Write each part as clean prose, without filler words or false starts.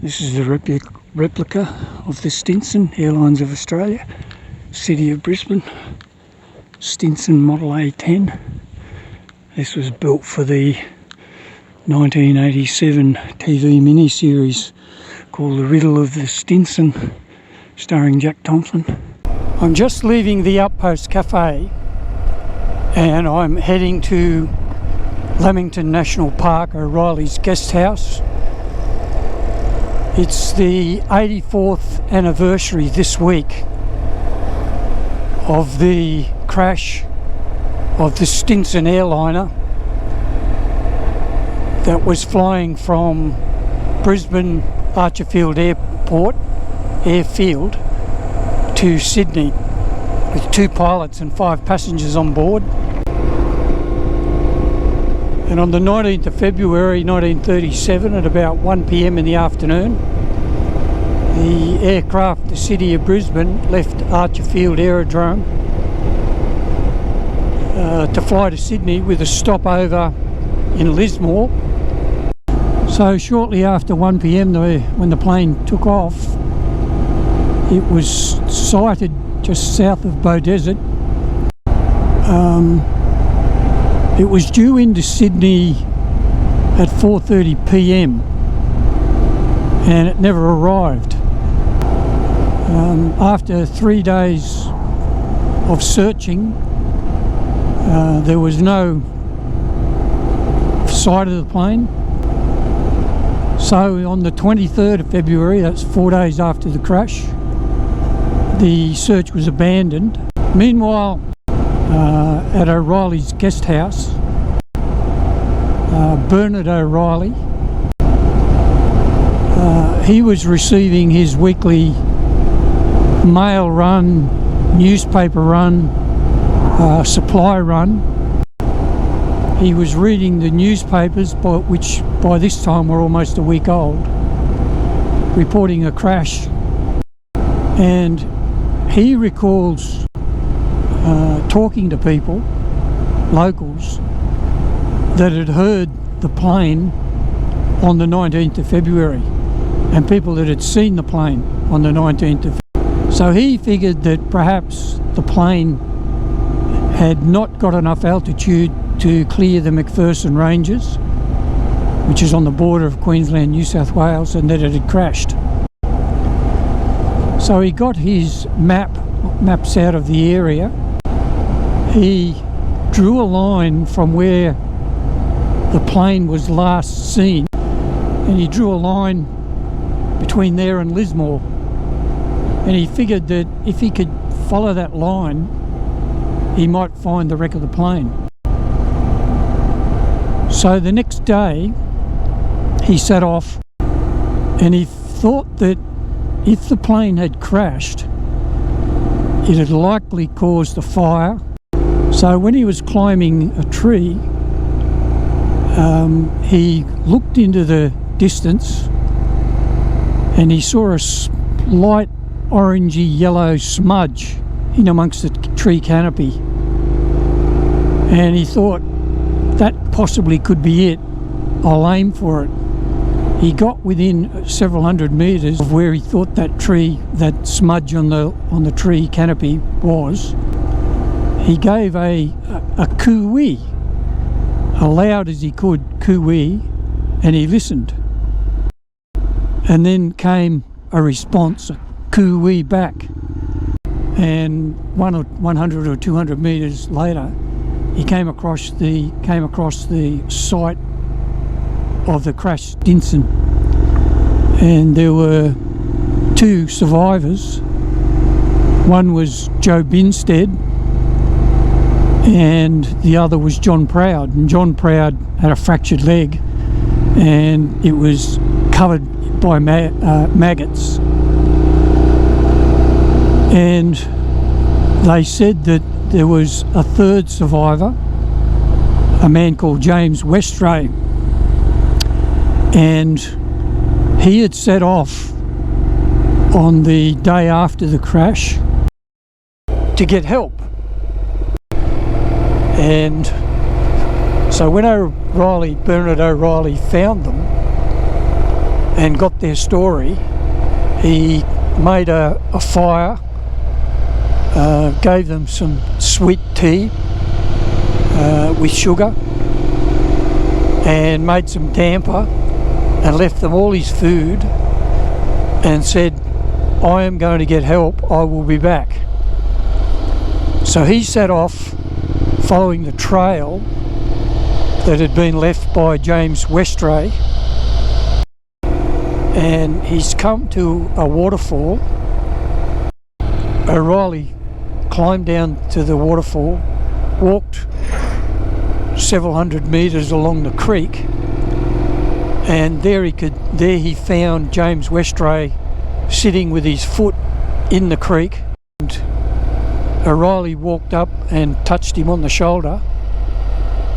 This is the replica of the Stinson, Airlines of Australia, City of Brisbane, Stinson Model A10. This was built for the 1987 TV miniseries called The Riddle of the Stinson, starring Jack Thompson. I'm just leaving the Outpost Cafe and I'm heading to Lamington National Park, O'Reilly's guest house. It's the 84th anniversary this week of the crash of the Stinson airliner that was flying from Brisbane Archerfield Airfield to Sydney with 2 pilots and 5 passengers on board. And on the 19th of February 1937 at about 1 p.m. in the afternoon, the aircraft, the City of Brisbane, left Archerfield Aerodrome to fly to Sydney with a stopover in Lismore. So shortly after 1 p.m. when the plane took off, it was sighted just south of Beaudesert. It was due into Sydney at 4:30 p.m. and it never arrived. After 3 days of searching, there was no sight of the plane. So on the 23rd of February, that's 4 days after the crash, the search was abandoned. Meanwhile, at O'Reilly's guest house, Bernard O'Reilly, he was receiving his weekly mail run, newspaper run, supply run. He was reading the newspapers, which by this time were almost a week old, reporting a crash, and he recalls talking to people, locals, that had heard the plane on the 19th of February and people that had seen the plane on the 19th of February. So he figured that perhaps the plane had not got enough altitude to clear the McPherson Ranges, which is on the border of Queensland, New South Wales, and that it had crashed. So he got his maps out of the area. He drew a line from where the plane was last seen, and he drew a line between there and Lismore, and he figured that if he could follow that line, he might find the wreck of the plane. So the next day he set off, and he thought that if the plane had crashed, it had likely caused a fire. So when he was climbing a tree, he looked into the distance and he saw a slight orangey yellow smudge in amongst the tree canopy, and he thought that possibly could be it. I'll aim for it. He got within several hundred metres of where he thought that smudge on the tree canopy was. He gave a coo-wee, loud as he could coo-wee, and he listened. And then came a response, a coo-wee back. And 100 or 200 metres later, he came across the site of the crashed Stinson, and there were 2 survivors. One was Joe Binstead, and the other was John Proud. And John Proud had a fractured leg, and it was covered by maggots. And they said that there was a 3rd survivor, a man called James Westray, and he had set off on the day after the crash to get help. And so when Bernard O'Reilly found them, and got their story. He made a fire, gave them some sweet tea with sugar, and made some damper, and left them all his food and said, "I am going to get help, I will be back." So he set off following the trail that had been left by James Westray, and he's come to a waterfall. O'Reilly climbed down to the waterfall, walked several hundred metres along the creek, and there he found James Westray sitting with his foot in the creek. And O'Reilly walked up and touched him on the shoulder,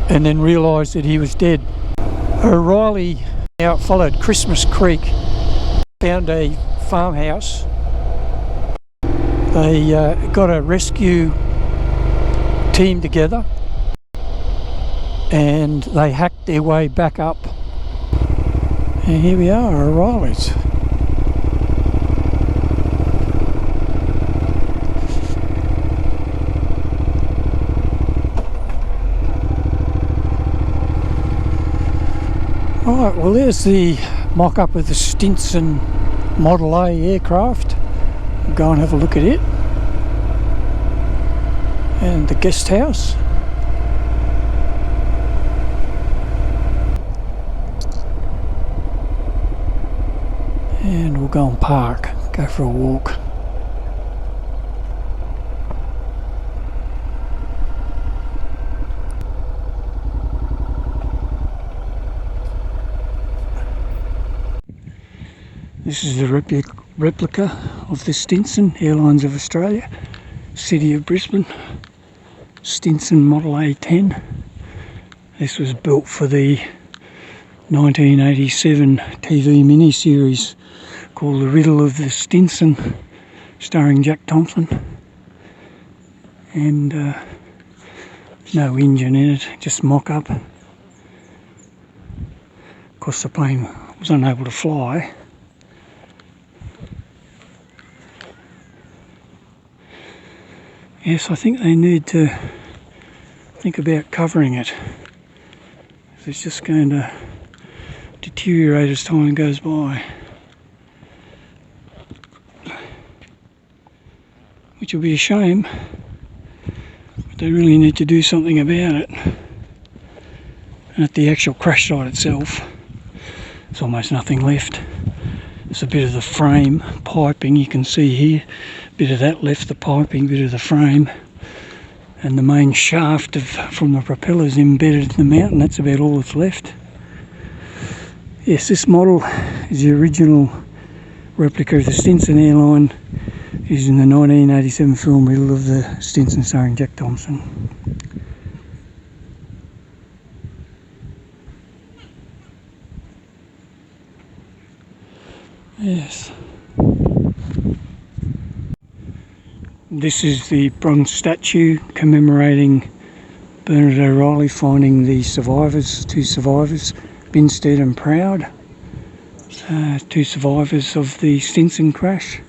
and then realised that he was dead. O'Reilly out followed Christmas Creek, found a farmhouse. They got a rescue team together, and they hacked their way back up. And here we are, O'Reilly's. Alright, well there's the mock-up of the Stinson Model A aircraft. We'll go and have a look at it. And the guest house. And we'll go and park, go for a walk. This is the replica of the Stinson, Airlines of Australia, City of Brisbane, Stinson Model A10. This was built for the 1987 TV miniseries called The Riddle of the Stinson, starring Jack Thompson. And no engine in it, just mock-up. Of course the plane was unable to fly. Yes, I think they need to think about covering it. It's just going to deteriorate as time goes by. Which will be a shame, but they really need to do something about it. And at the actual crash site itself, there's almost nothing left. There's a bit of the frame piping you can see here. Bit of that left, the piping, bit of the frame, and the main shaft from the propellers embedded in the mountain. That's about all that's left. Yes, this model is the original replica of the Stinson airline, used in the 1987 film Riddle of the Stinson, starring Jack Thompson. Yes. This is the bronze statue commemorating Bernard O'Reilly finding the survivors, two survivors, Binstead and Proud, two survivors of the Stinson crash.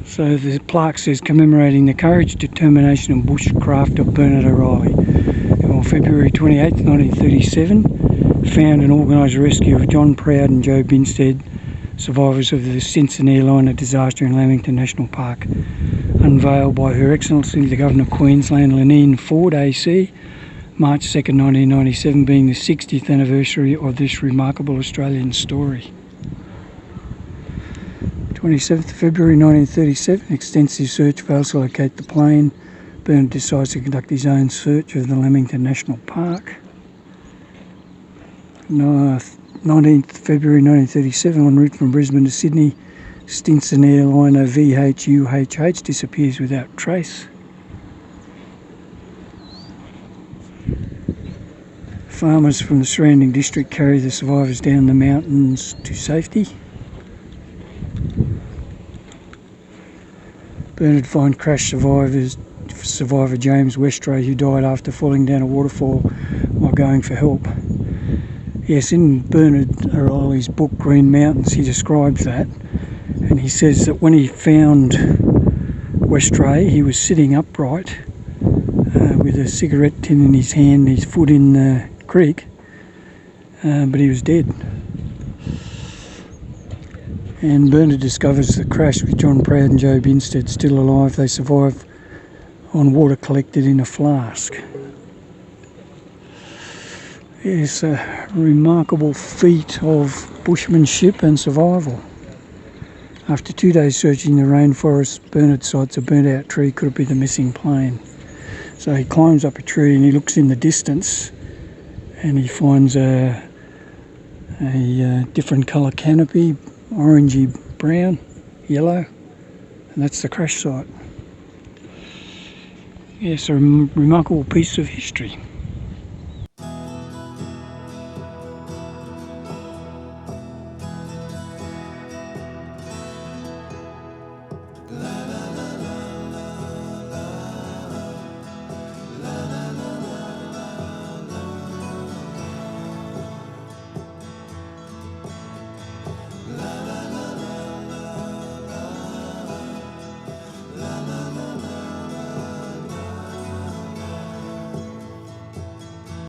So the plaque says commemorating the courage, determination and bushcraft of Bernard O'Reilly, who on February 28, 1937 found and organised a rescue of John Proud and Joe Binstead, survivors of the Stinson Airliner disaster in Lamington National Park, unveiled by Her Excellency the Governor of Queensland, Lenine Ford AC, March 2nd, 1997, being the 60th anniversary of this remarkable Australian story. 27th February 1937, extensive search fails to locate the plane. Bernard decides to conduct his own search of the Lamington National Park. 19th February 1937, en route from Brisbane to Sydney, Stinson Airliner VHUHH disappears without trace. Farmers from the surrounding district carry the survivors down the mountains to safety. Bernard finds crash survivor James Westray, who died after falling down a waterfall while going for help. Yes, in Bernard O'Reilly's book Green Mountains, he describes that, and he says that when he found Westray, he was sitting upright with a cigarette tin in his hand, his foot in the creek, but he was dead. And Bernard discovers the crash with John Proud and Joe Binstead still alive. They survive on water collected in a flask. It's a remarkable feat of bushmanship and survival. After 2 days searching the rainforest, Bernard sights a burnt out tree. Could it be the missing plane? So he climbs up a tree and he looks in the distance and he finds a different colour canopy, orangey brown, yellow, and that's the crash site. Yes, a remarkable piece of history.